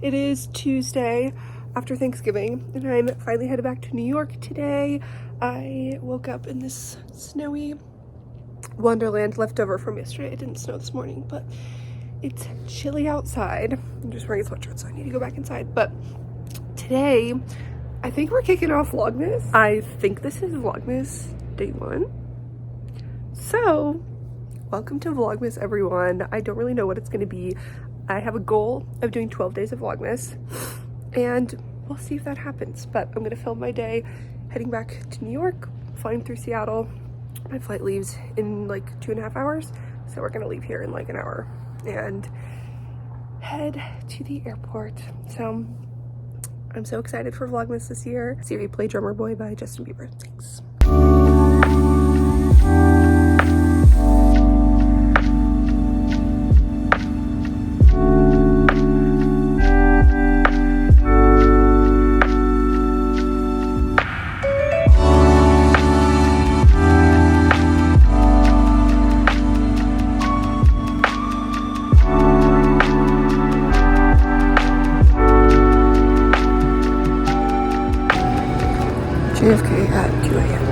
It is Tuesday after Thanksgiving and I'm finally headed back to New York today. I woke up in this snowy wonderland left over from yesterday. It didn't snow this morning, but it's chilly outside. I'm just wearing a sweatshirt, so I need to go back inside. But today, I think we're kicking off Vlogmas. I think this is Vlogmas day 1. So, welcome to Vlogmas, everyone. I don't really know what it's going to be. I have a goal of doing 12 days of Vlogmas, and we'll see if that happens. But I'm going to film my day heading back to New York, flying through Seattle. My flight leaves in like 2.5 hours, so we're going to leave here in like an hour and head to the airport. So I'm so excited for Vlogmas this year. Siri, play Drummer Boy by Justin Bieber. Thanks. JFK at 2 a.m.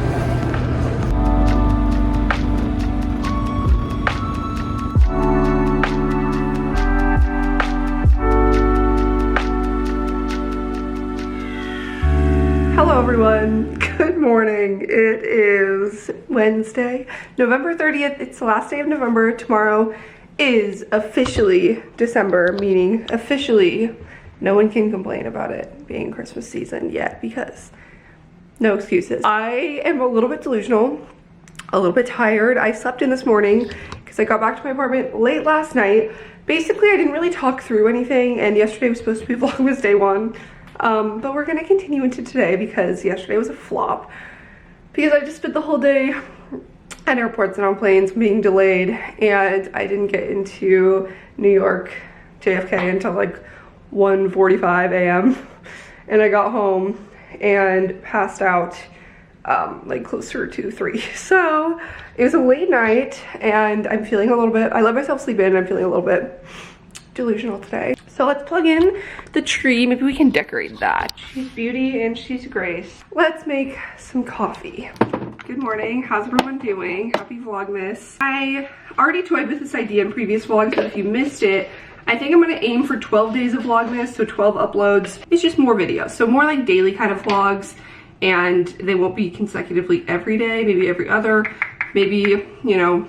Hello everyone, good morning. It is Wednesday, November 30th. It's the last day of November. Tomorrow is officially December, meaning officially no one can complain about it being Christmas season yet because no excuses. I am a little bit delusional, a little bit tired. I slept in this morning because I got back to my apartment late last night. Basically, I didn't really talk through anything, and yesterday was supposed to be Vlogmas day 1. But we're gonna continue into today because yesterday was a flop. Because I just spent the whole day at airports and on planes being delayed, and I didn't get into New York JFK until like 1:45 a.m. and I got home and passed out like closer to 3. So it was a late night and I'm feeling a little bit, I let myself sleep in and I'm feeling a little bit delusional today. So let's plug in the tree. Maybe we can decorate that. She's beauty and she's grace. Let's make some coffee. Good morning, how's everyone doing? Happy Vlogmas. I already toyed with this idea in previous vlogs, but if you missed it, I think I'm gonna aim for 12 days of Vlogmas, so 12 uploads. It's just more videos, so more like daily kind of vlogs, and they won't be consecutively every day, maybe every other, maybe, you know,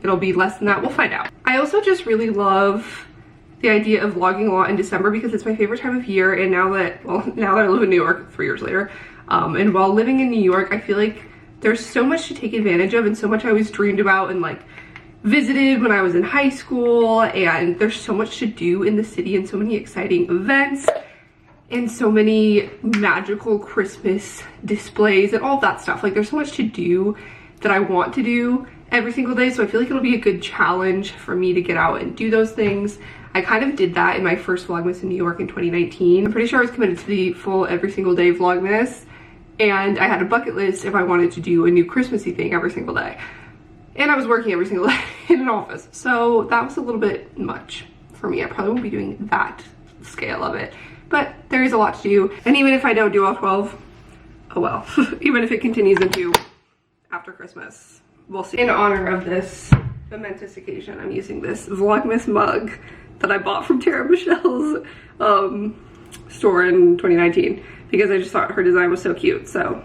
it'll be less than that, we'll find out. I also just really love the idea of vlogging a lot in December because it's my favorite time of year, and now that I live in New York 3 years later, and while living in New York, I feel like there's so much to take advantage of and so much I always dreamed about and like visited when I was in high school, and there's so much to do in the city and so many exciting events and so many magical Christmas displays and all that stuff. Like there's so much to do that I want to do every single day, so I feel like it'll be a good challenge for me to get out and do those things. I kind of did that in my first Vlogmas in New York in 2019. I'm pretty sure I was committed to the full every single day Vlogmas, and I had a bucket list if I wanted to do a new Christmassy thing every single day. And I was working every single day in an office, so that was a little bit much for me. I probably won't be doing that scale of it, but there is a lot to do. And even if I don't do all 12, oh well. Even if it continues into after Christmas, we'll see. In honor of this momentous occasion, I'm using this Vlogmas mug that I bought from Tara Michelle's store in 2019 because I just thought her design was so cute. So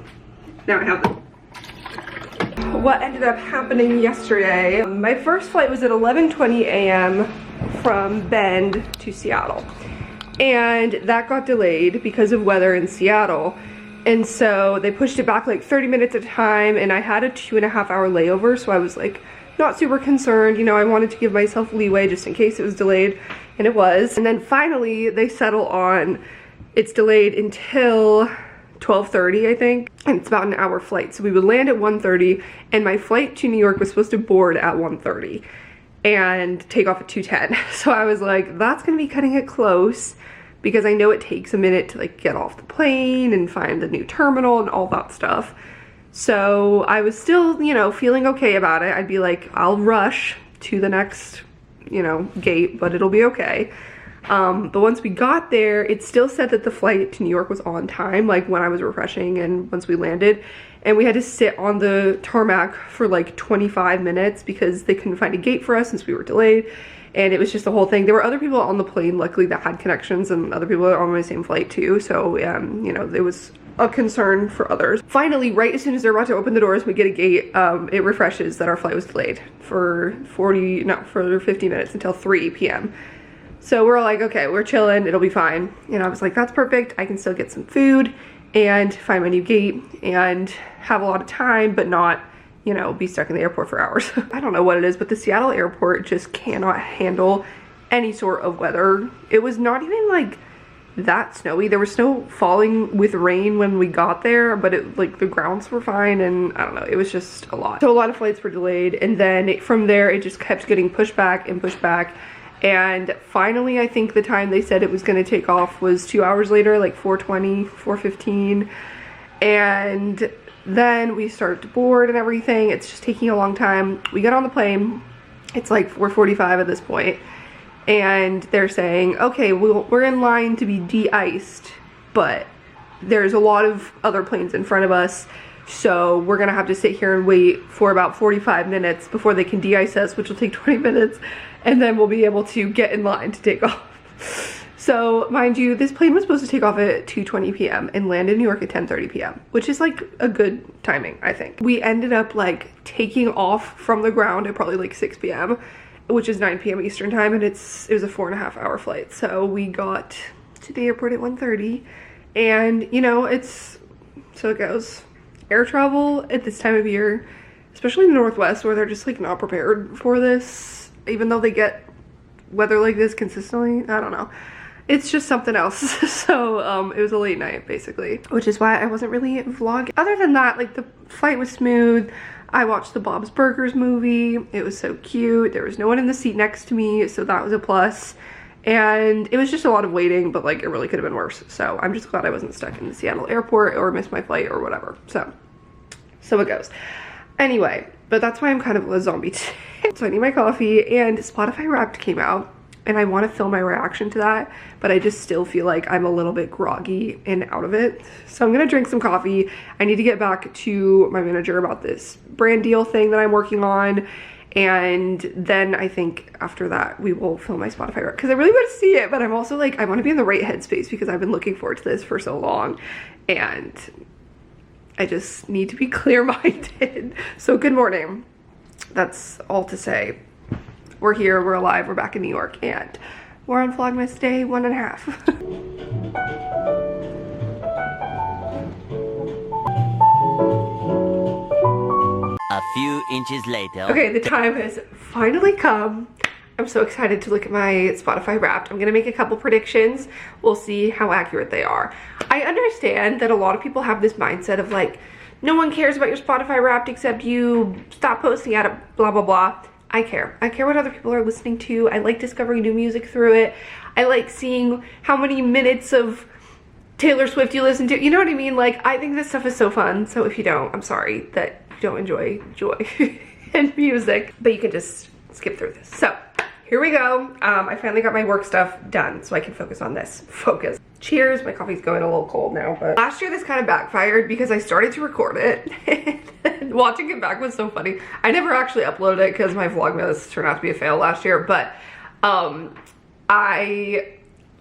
now I have it. What ended up happening yesterday, my first flight was at 11:20 a.m. from Bend to Seattle, and that got delayed because of weather in Seattle, and so they pushed it back like 30 minutes at a time, and I had a 2.5 hour layover, so I was like not super concerned, you know. I wanted to give myself leeway just in case it was delayed, and it was. And then finally they settle on it's delayed until 12:30, I think, and it's about an hour flight. So we would land at 1:30, and my flight to New York was supposed to board at 1:30 and take off at 2:10. So I was like, that's gonna be cutting it close because I know it takes a minute to like get off the plane and find the new terminal and all that stuff. So I was still, you know, feeling okay about it. I'd be like, I'll rush to the next, you know, gate, but it'll be okay. But once we got there, it still said that the flight to New York was on time, like when I was refreshing and once we landed. And we had to sit on the tarmac for like 25 minutes because they couldn't find a gate for us since we were delayed. And it was just the whole thing. There were other people on the plane, luckily, that had connections, and other people were on my same flight too. So, you know, it was a concern for others. Finally, right as soon as they're about to open the doors, we get a gate. It refreshes that our flight was delayed for 50 minutes until 3 p.m. So we're all like, okay, we're chilling, it'll be fine. And I was like, that's perfect. I can still get some food and find my new gate and have a lot of time, but not, you know, be stuck in the airport for hours. I don't know what it is, but the Seattle airport just cannot handle any sort of weather. It was not even like that snowy. There was snow falling with rain when we got there, but it, like, the grounds were fine, and I don't know, it was just a lot. So a lot of flights were delayed, and then from there it just kept getting pushed back and pushed back. And finally, I think the time they said it was going to take off was 2 hours later, like 4:20, 4:15. And then we start to board and everything. It's just taking a long time. We get on the plane. It's like 4:45 at this point. And they're saying, okay, we're in line to be de-iced, but there's a lot of other planes in front of us. So we're going to have to sit here and wait for about 45 minutes before they can de-ice us, which will take 20 minutes. And then we'll be able to get in line to take off. So mind you, this plane was supposed to take off at 2:20 p.m. and land in New York at 10:30 p.m., which is like a good timing, I think. We ended up like taking off from the ground at probably like 6 p.m., which is 9 p.m. Eastern time, and it was a 4.5-hour flight. So we got to the airport at 1:30, and you know, so it goes. Air travel at this time of year, especially in the Northwest, where they're just like not prepared for this, even though they get weather like this consistently. I don't know, it's just something else. So it was a late night basically, which is why I wasn't really vlogging. Other than that, like, the flight was smooth. I watched the Bob's Burgers movie. It was so cute. There was no one in the seat next to me, so that was a plus. And it was just a lot of waiting, but like, it really could have been worse. So I'm just glad I wasn't stuck in the Seattle airport or missed my flight or whatever. So it goes. Anyway, but that's why I'm kind of a zombie today. So I need my coffee, and Spotify Wrapped came out, and I want to film my reaction to that, but I just still feel like I'm a little bit groggy and out of it. So I'm gonna drink some coffee. I need to get back to my manager about this brand deal thing that I'm working on. And then I think after that we will film my Spotify Wrapped, because I really want to see it, but I'm also like, I want to be in the right headspace because I've been looking forward to this for so long, and I just need to be clear-minded. So good morning. That's all to say. We're here, we're alive, we're back in New York, and we're on Vlogmas day 1.5. A few inches later. Okay, the time has finally come. I'm so excited to look at my Spotify Wrapped. I'm gonna make a couple predictions. We'll see how accurate they are. I understand that a lot of people have this mindset of like, no one cares about your Spotify Wrapped except you. Stop posting at it, blah, blah, blah. I care. I care what other people are listening to. I like discovering new music through it. I like seeing how many minutes of Taylor Swift you listen to. You know what I mean? Like, I think this stuff is so fun. So if you don't, I'm sorry that you don't enjoy joy and music, but you can just skip through this. So here we go. I finally got my work stuff done so I can focus on this. Focus. Cheers. My coffee's going a little cold now, but last year this kind of backfired because I started to record it and watching it back was so funny. I never actually uploaded it because my Vlogmas turned out to be a fail last year, but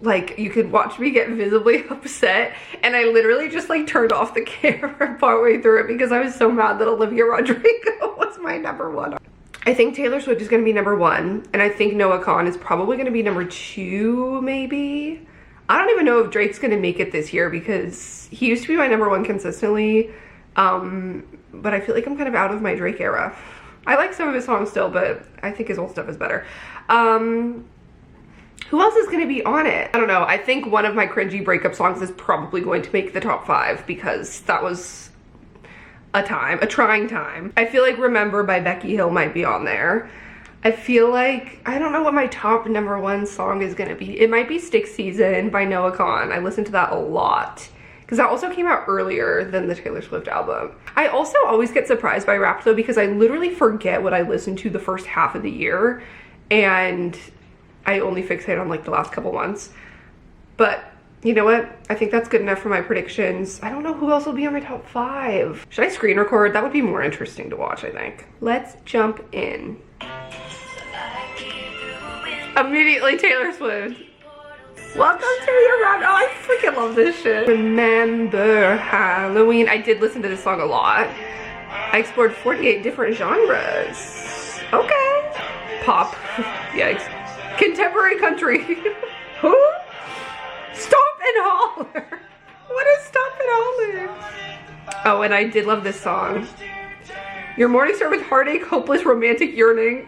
like, you could watch me get visibly upset, and I literally just like turned off the camera partway through it because I was so mad that Olivia Rodrigo was my #1. I think Taylor Swift is gonna be #1, and I think Noah Kahan is probably gonna be #2, maybe. I don't even know if Drake's gonna make it this year because he used to be my #1 consistently, but I feel like I'm kind of out of my Drake era. I like some of his songs still, but I think his old stuff is better. Who else is gonna be on it? I don't know. I think one of my cringy breakup songs is probably going to make the top 5 because that was a trying time. I feel like Remember by Becky Hill might be on there. I feel like, I don't know what my top #1 song is gonna be. It might be Stick Season by Noah Kahan. I listened to that a lot because that also came out earlier than the Taylor Swift album. I also always get surprised by Wrapped though because I literally forget what I listened to the first half of the year, and I only fixate on like the last couple months. But you know what? I think that's good enough for my predictions. I don't know who else will be on my top 5. Should I screen record? That would be more interesting to watch, I think. Let's jump in. Immediately Taylor Swift. Welcome to your round. Oh, I freaking love this shit. Remember Halloween. I did listen to this song a lot. I explored 48 different genres. Okay. Pop. Yikes. Contemporary country. Who? Stomp and Holler. What is Stomp and Holler? Oh, and I did love this song. Your morning start with heartache, hopeless, romantic yearning.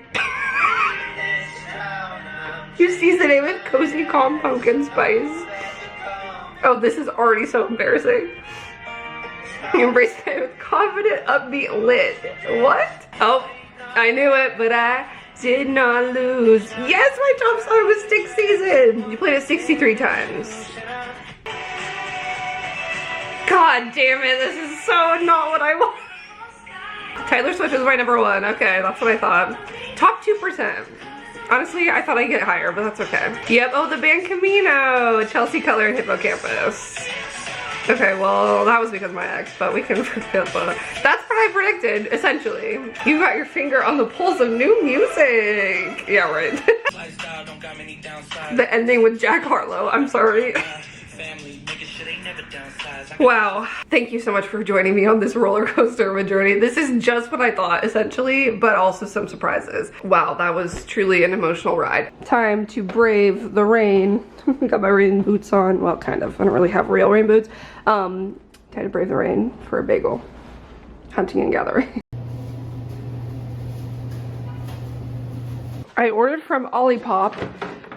You season it with cozy, calm pumpkin spice. Oh, this is already so embarrassing. You embrace it with confident, upbeat, lit. What? Oh, I knew it, but I did not lose. Yes, my top song was Stick Season. You played it 63 times. God damn it, this is so not what I want. Taylor Swift is my number 1. Okay, that's what I thought. Top 2%. Honestly, I thought I'd get higher, but that's okay. Yep, oh, the band Camino. Chelsea Color and Hippocampus. Okay, well, that was because of my ex, but we can forget that. That's what I predicted, essentially. You got your finger on the pulse of new music. Yeah, right. The ending with Jack Harlow, I'm sorry. Wow, thank you so much for joining me on this roller coaster of a journey. This is just what I thought, essentially, but also some surprises. Wow, that was truly an emotional ride. Time to brave the rain. I got my rain boots on. Well, kind of. I don't really have real rain boots. Time to brave the rain for a bagel. Hunting and gathering. I ordered from Olipop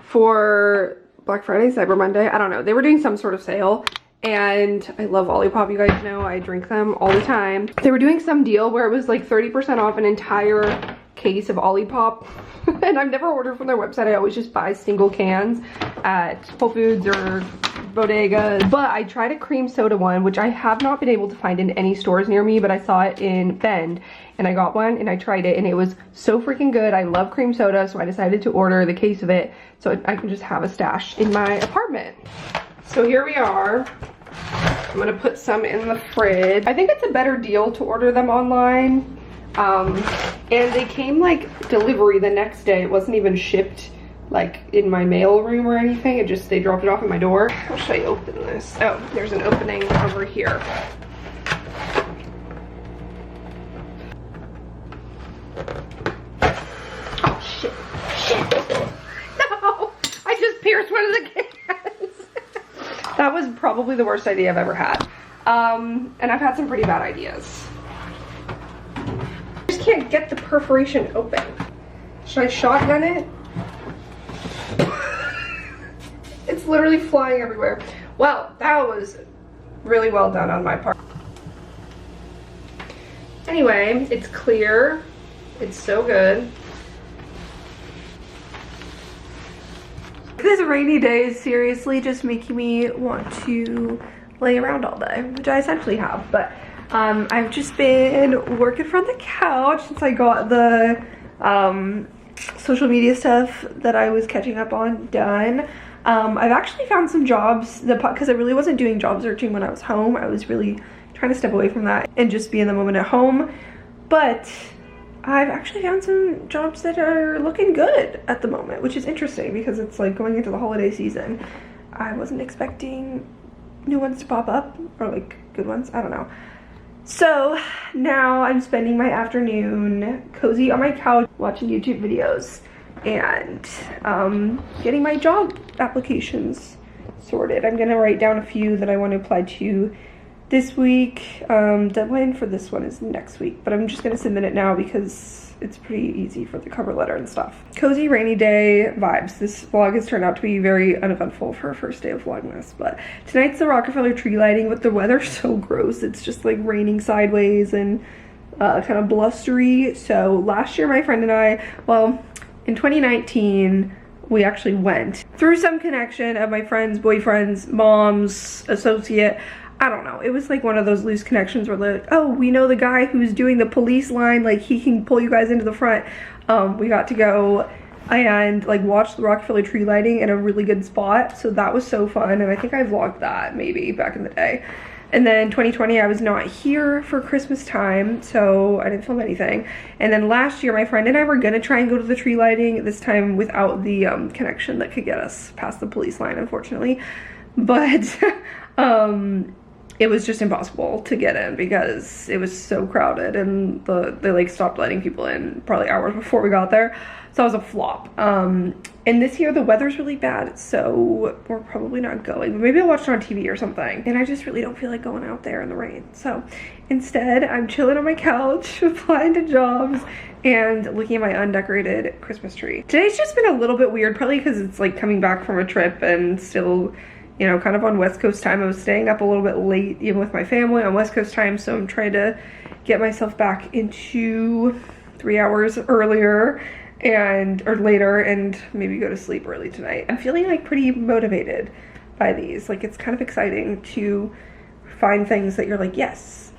for Black Friday, Cyber Monday. I don't know. They were doing some sort of sale. And I love Olipop, you guys know. I drink them all the time. They were doing some deal where it was like 30% off an entire case of Olipop. And I've never ordered from their website. I always just buy single cans at Whole Foods or Bodegas. But I tried a cream soda one, which I have not been able to find in any stores near me, but I saw it in Bend. And I got one and I tried it and it was so freaking good. I love cream soda, so I decided to order the case of it so I can just have a stash in my apartment. So here we are. I'm gonna put some in the fridge. I think it's a better deal to order them online. And they came like delivery the next day. It wasn't even shipped like in my mail room or anything. It just, they dropped it off at my door. How should I open this? Oh, there's an opening over here. Oh shit, shit. No, I just pierced one of the cans. That was probably the worst idea I've ever had. And I've had some pretty bad ideas. I just can't get the perforation open. Should I shotgun it? It's literally flying everywhere. Well, that was really well done on my part. Anyway, it's clear. It's so good. This rainy day is seriously just making me want to lay around all day, which I essentially have. But I've just been working from the couch since I got the social media stuff that I was catching up on done. I've actually found some jobs because I really wasn't doing job searching when I was home. I was really trying to step away from that and just be in the moment at home. But I've actually found some jobs that are looking good at the moment, which is interesting because it's like going into the holiday season. I wasn't expecting new ones to pop up, or like good ones, I don't know. So now I'm spending my afternoon cozy on my couch watching YouTube videos and getting my job applications sorted. I'm gonna write down a few that I want to apply to this week. Deadline for this one is next week, but I'm just gonna submit it now because it's pretty easy for the cover letter and stuff. Cozy rainy day vibes. This vlog has turned out to be very uneventful for a first day of Vlogmas, but tonight's the Rockefeller tree lighting, but the weather's so gross. It's just like raining sideways and kind of blustery. So last year my friend and I, well, in 2019, we actually went through some connection of my friend's boyfriend's mom's associate. I don't know, it was like one of those loose connections where like, oh, we know the guy who's doing the police line, like he can pull you guys into the front. We got to go and like watched the Rockefeller tree lighting in a really good spot. So that was so fun, and I think I vlogged that maybe back in the day. And then 2020, I was not here for Christmas time, so I didn't film anything. And then last year, my friend and I were gonna try and go to the tree lighting, this time without the connection that could get us past the police line, unfortunately. But it was just impossible to get in because it was so crowded, and they like stopped letting people in probably hours before we got there. So it was a flop. And this year the weather's really bad, so we're probably not going. But maybe I'll watch it on TV or something. And I just really don't feel like going out there in the rain. So instead, I'm chilling on my couch, applying to jobs, and looking at my undecorated Christmas tree. Today's just been a little bit weird, probably because it's like coming back from a trip and still, you know, kind of on West Coast time. I was staying up a little bit late, even with my family on West Coast time, so I'm trying to get myself back into 3 hours earlier or later, and maybe go to sleep early tonight. I'm feeling like pretty motivated by these. Like, it's kind of exciting to find things that you're like, yes.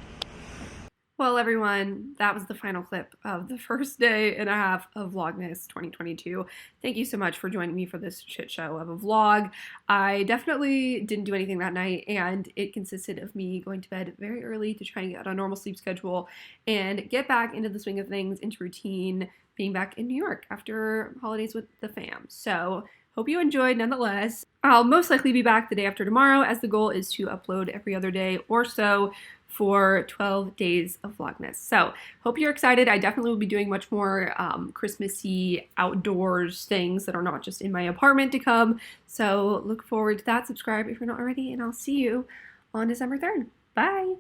Well, everyone, that was the final clip of the first day and a half of Vlogmas 2022. Thank you so much for joining me for this shit show of a vlog. I definitely didn't do anything that night, and it consisted of me going to bed very early to try and get on a normal sleep schedule and get back into the swing of things, into routine, being back in New York after holidays with the fam. So hope you enjoyed nonetheless. I'll most likely be back the day after tomorrow, as the goal is to upload every other day or so for 12 days of Vlogmas. So hope you're excited. I definitely will be doing much more Christmassy outdoors things that are not just in my apartment to come. So look forward to that. Subscribe if you're not already, and I'll see you on December 3rd. Bye.